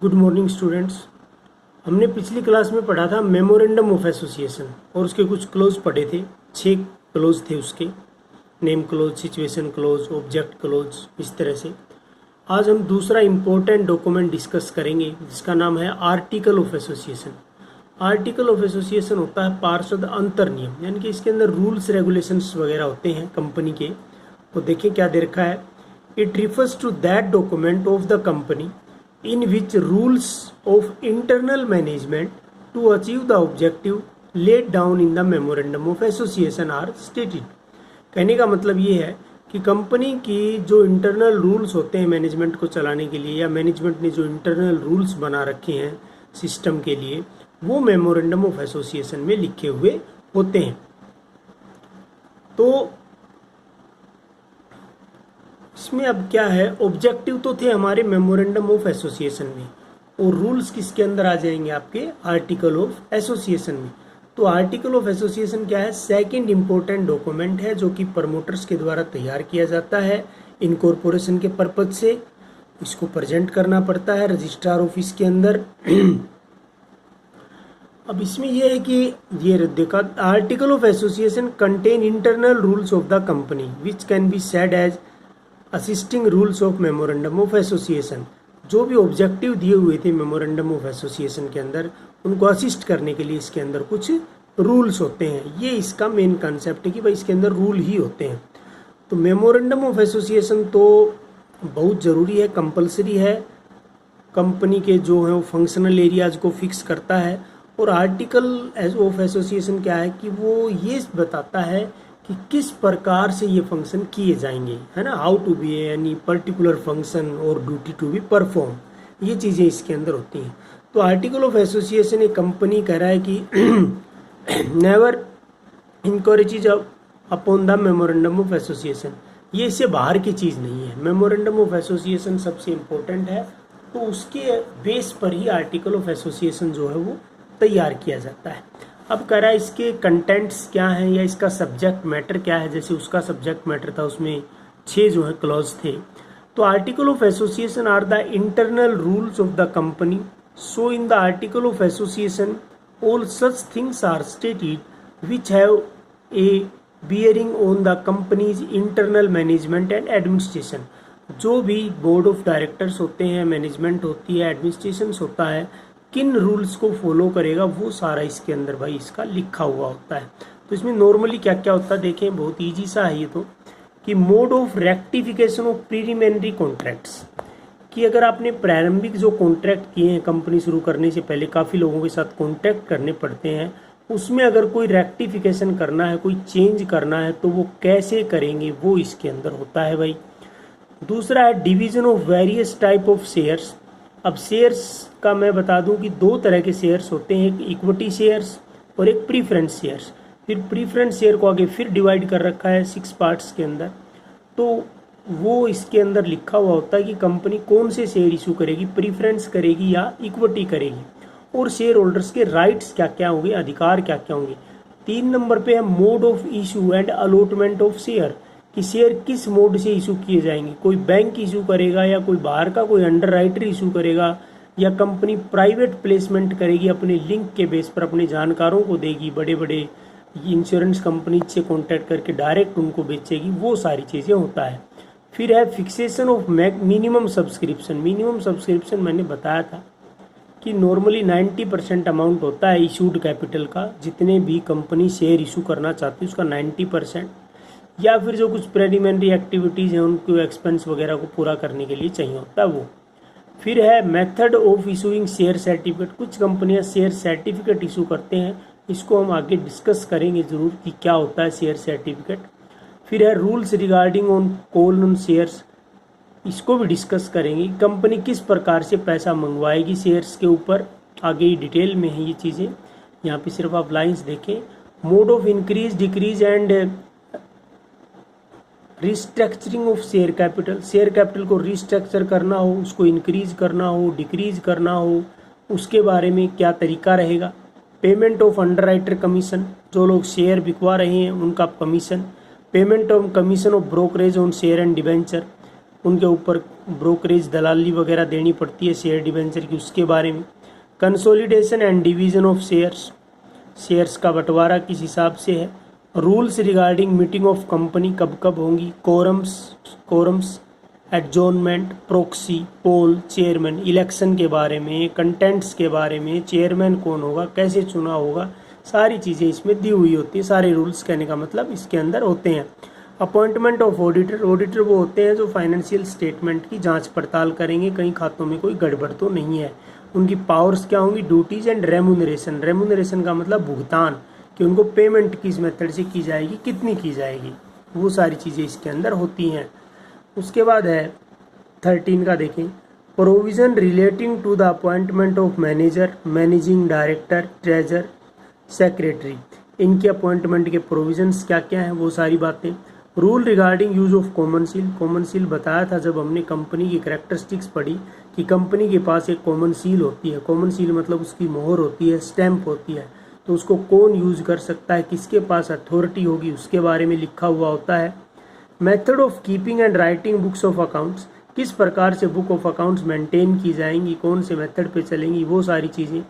Good morning students. हमने पिछली class में पढ़ा था मेमोरेंडम ऑफ एसोसिएशन और उसके कुछ क्लोज पढ़े थे। 6 क्लोज थे उसके, name close, situation close, object close, इस तरह से। आज हम दूसरा इम्पोर्टेंट डॉक्यूमेंट डिस्कस करेंगे जिसका नाम है article of association. Article of association होता है पार्षद अंतर नियम, यानी कि इसके अंदर रूल्स रेगुलेशंस वगैरह होते हैं कंपनी के। तो देखिए क्या दे रखा है। It refers to that document of the company in which rules of internal management to achieve the objective laid down in the memorandum of association are stated। कहने का मतलब ये है कि कंपनी की जो इंटरनल रूल्स होते हैं मैनेजमेंट को चलाने के लिए, या मैनेजमेंट ने जो इंटरनल रूल्स बना रखे हैं सिस्टम के लिए, वो मेमोरेंडम ऑफ एसोसिएशन में लिखे हुए होते हैं। तो इसमें अब क्या है, ऑब्जेक्टिव तो थे हमारे मेमोरेंडम ऑफ एसोसिएशन में, और रूल्स किसके अंदर आ जाएंगे, आपके आर्टिकल ऑफ एसोसिएशन में। तो आर्टिकल ऑफ एसोसिएशन क्या है, सेकंड इंपॉर्टेंट डॉक्यूमेंट है जो कि प्रमोटर्स के द्वारा तैयार किया जाता है इनकॉर्पोरेशन के पर्पज से। इसको प्रेजेंट करना पड़ता है रजिस्ट्रार ऑफिस के अंदर। अब इसमें यह है कि ये देखा, article of association contain internal rules of the company which can be said as assisting rules of memorandum of association. जो भी ऑब्जेक्टिव दिए हुए थे मेमोरेंडम ऑफ एसोसिएशन के अंदर, उनको असिस्ट करने के लिए इसके अंदर कुछ रूल्स होते हैं। ये इसका मेन कंसेप्ट है कि भाई इसके अंदर रूल ही होते हैं। तो मेमोरेंडम ऑफ एसोसिएशन तो बहुत ज़रूरी है, कंपलसरी है, कंपनी के जो है वो फंक्शनल एरियाज को फिक्स करता है। और आर्टिकल ऑफ एसोसिएशन क्या है कि वो ये बताता है कि किस प्रकार से ये फंक्शन किए जाएंगे, है ना। How to be any particular function और ड्यूटी टू बी परफॉर्म, ये चीज़ें इसके अंदर होती हैं। तो आर्टिकल ऑफ एसोसिएशन एक कंपनी कह रहा है कि never encourages upon the memorandum of association. ये इससे बाहर की चीज़ नहीं है। मेमोरेंडम ऑफ एसोसिएशन सबसे इम्पोर्टेंट है, तो उसके बेस पर ही आर्टिकल ऑफ एसोसिएशन जो है वो तैयार किया जाता है। अब कह रहा है इसके कंटेंट्स क्या हैं या इसका सब्जेक्ट मैटर क्या है। जैसे उसका सब्जेक्ट मैटर था, उसमें 6 जो है क्लॉज थे। तो article of association are the internal rules of the company. So in the article of association all such things are stated which have a bearing on the company's internal management and administration. जो भी board of directors होते हैं, management होती है, administration होता है, किन rules को फॉलो करेगा वो सारा इसके अंदर भाई इसका लिखा हुआ होता है। तो इसमें नॉर्मली क्या क्या होता है देखें, बहुत इजी सा है ये तो, कि mode of rectification of preliminary contracts, कि अगर आपने प्रारंभिक जो कॉन्ट्रैक्ट किए हैं कंपनी शुरू करने से पहले, काफ़ी लोगों के साथ कॉन्ट्रैक्ट करने पड़ते हैं, उसमें अगर कोई रेक्टिफिकेशन करना है, कोई चेंज करना है, तो वो कैसे करेंगे वो इसके अंदर होता है भाई। दूसरा है division of various type of shares. अब शेयर्स का मैं बता दूं कि 2 तरह के शेयर्स होते हैं, एक इक्विटी शेयर्स और एक प्रीफरेंस शेयर्स। फिर प्रीफरेंस शेयर को आगे फिर डिवाइड कर रखा है 6 पार्ट्स के अंदर। तो वो इसके अंदर लिखा हुआ होता है कि कंपनी कौन से शेयर इशू करेगी, प्रीफरेंस करेगी या इक्विटी करेगी, और शेयर होल्डर्स के राइट्स क्या क्या होंगे, अधिकार क्या क्या होंगे। 3 नंबर पे है mode of issue and allotment of share, कि शेयर किस मोड से इशू किए जाएंगे। कोई बैंक इशू करेगा या कोई बाहर का कोई अंडर राइटर इशू करेगा, या कंपनी प्राइवेट प्लेसमेंट करेगी, अपने लिंक के बेस पर अपने जानकारों को देगी, बड़े बड़े इंश्योरेंस कंपनी से कॉन्टैक्ट करके डायरेक्ट उनको बेचेगी, वो सारी चीज़ें होता है। फिर है fixation of minimum subscription. Minimum subscription मैंने बताया था कि नॉर्मली 90% अमाउंट होता है इशूड कैपिटल का, जितने भी कंपनी शेयर इशू करना चाहती है उसका 90%, या फिर जो कुछ प्रीलिमिनरी एक्टिविटीज़ हैं उनको एक्सपेंस वगैरह को पूरा करने के लिए चाहिए होता है वो। फिर है method of issuing share certificate. कुछ कंपनियां शेयर सर्टिफिकेट इशू करते हैं, इसको हम आगे डिस्कस करेंगे ज़रूर कि क्या होता है शेयर सर्टिफिकेट। फिर है rules regarding on call on shares, इसको भी डिस्कस करेंगे। कंपनी किस प्रकार से पैसा मंगवाएगी शेयर्स के ऊपर, आगे ही डिटेल में है ये चीज़ें, यहाँ पे सिर्फ आप लाइन्स देखें। Mode of increase decrease and restructuring of share capital. Share capital को रिस्ट्रक्चर करना हो, उसको इंक्रीज करना हो, डिक्रीज करना हो, उसके बारे में क्या तरीका रहेगा। पेमेंट ऑफ अंडरराइटर कमीशन, जो लोग शेयर बिकवा रहे हैं उनका commission. Payment of commission of brokerage on share and debenture. उनके ऊपर ब्रोकरेज दलाली वगैरह देनी पड़ती है शेयर डिवेंचर की, उसके बारे में। Consolidation and division of shares, shares का बंटवारा किस हिसाब से है। Rules regarding meeting of company कब कब होंगी, कोरम्स एडजोर्नमेंट, प्रोक्सी, पोल, चेयरमैन, इलेक्शन के बारे में, कंटेंट्स के बारे में, चेयरमैन कौन होगा, कैसे चुना होगा, सारी चीज़ें इसमें दी हुई होती है। सारे रूल्स कहने का मतलब इसके अंदर होते हैं। अपॉइंटमेंट ऑफ ऑडिटर, ऑडिटर वो होते हैं जो फाइनेंशियल स्टेटमेंट की जांच पड़ताल करेंगे, कहीं खातों में कोई गड़बड़ तो नहीं है। उनकी पावर्स क्या होंगी, ड्यूटीज एंड रेमुनरेशन, रेमुनरेशन का मतलब भुगतान, कि उनको पेमेंट किस मेथड से की जाएगी, कितनी की जाएगी, वो सारी चीज़ें इसके अंदर होती हैं। उसके बाद है 13 का देखें, provision relating to the appointment of manager, managing director, treasurer, secretary, इनके अपॉइंटमेंट के प्रोविजंस क्या क्या हैं, वो सारी बातें। Rule regarding use of common seal, common seal बताया था जब हमने कंपनी की कैरेक्टरिस्टिक्स पढ़ी कि कंपनी के पास एक कॉमन सील होती है। कॉमन सील मतलब उसकी मोहर होती है, स्टैंप होती है, तो उसको कौन यूज कर सकता है, किसके पास अथॉरिटी होगी, उसके बारे में लिखा हुआ होता है। Method of keeping and writing books of accounts, किस प्रकार से बुक ऑफ अकाउंट्स मेंटेन की जाएंगी, कौन से मेथड पे चलेंगी, वो सारी चीज़ें।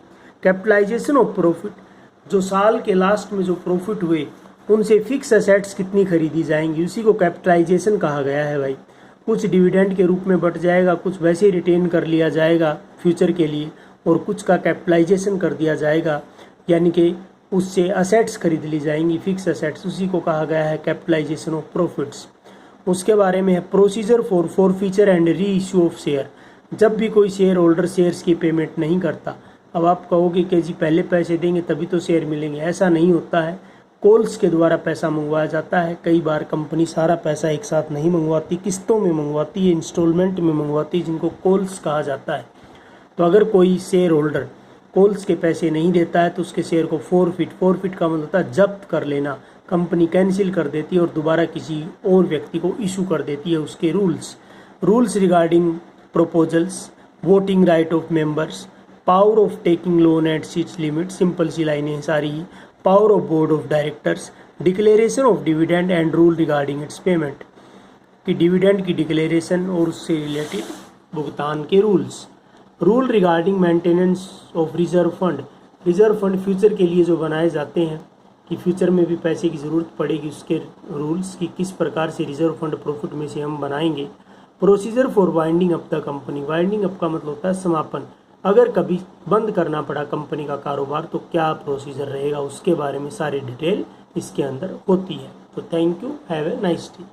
कैपिटलाइजेशन ऑफ प्रॉफिट, जो साल के लास्ट में जो प्रॉफिट हुए उनसे फिक्स एसेट्स कितनी खरीदी जाएंगी, उसी को कैपिटलाइजेशन कहा गया है भाई। कुछ डिविडेंड के रूप में बट जाएगा, कुछ वैसे ही रिटेन कर लिया जाएगा फ्यूचर के लिए, और कुछ का कैपिटलाइजेशन कर दिया जाएगा, यानी कि उससे असेट्स खरीद ली जाएंगी, फिक्स असेट्स, उसी को कहा गया है कैपिटलाइजेशन ऑफ प्रॉफिट्स। उसके बारे में है procedure for forfeiture and re issue of share, जब भी कोई शेयर होल्डर शेयर्स की पेमेंट नहीं करता। अब आप कहोगे कि जी पहले पैसे देंगे तभी तो शेयर मिलेंगे, ऐसा नहीं होता है। कॉल्स के द्वारा पैसा मंगवाया जाता है। कई बार कंपनी सारा पैसा एक साथ नहीं मंगवाती, किस्तों में मंगवाती है, इंस्टॉलमेंट में मंगवाती है, जिनको कॉल्स कहा जाता है। तो अगर कोई शेयर होल्डर कॉल्स के पैसे नहीं देता है तो उसके शेयर को फोरफिट का मतलब होता है जब्त कर लेना, कंपनी कैंसिल कर देती है और दोबारा किसी और व्यक्ति को इशू कर देती है उसके rules regarding proposals, voting right of members, power of taking loan at seats limit, simple सी लाइनें हैं सारी ही। Power of board of directors, declaration of dividend and rule regarding its payment, कि डिविडेंड की डिक्लेरेशन और उससे रिलेटेड भुगतान के rule regarding maintenance of reserve fund, reserve fund future के लिए जो बनाए जाते हैं कि फ्यूचर में भी पैसे की ज़रूरत पड़ेगी, उसके रूल्स की किस प्रकार से रिजर्व फंड प्रॉफिट में से हम बनाएंगे। Procedure for winding up the company, winding up का मतलब होता है समापन, अगर कभी बंद करना पड़ा कंपनी का कारोबार तो क्या प्रोसीजर रहेगा, उसके बारे में सारी डिटेल इसके अंदर होती है। तो thank you, have a nice day.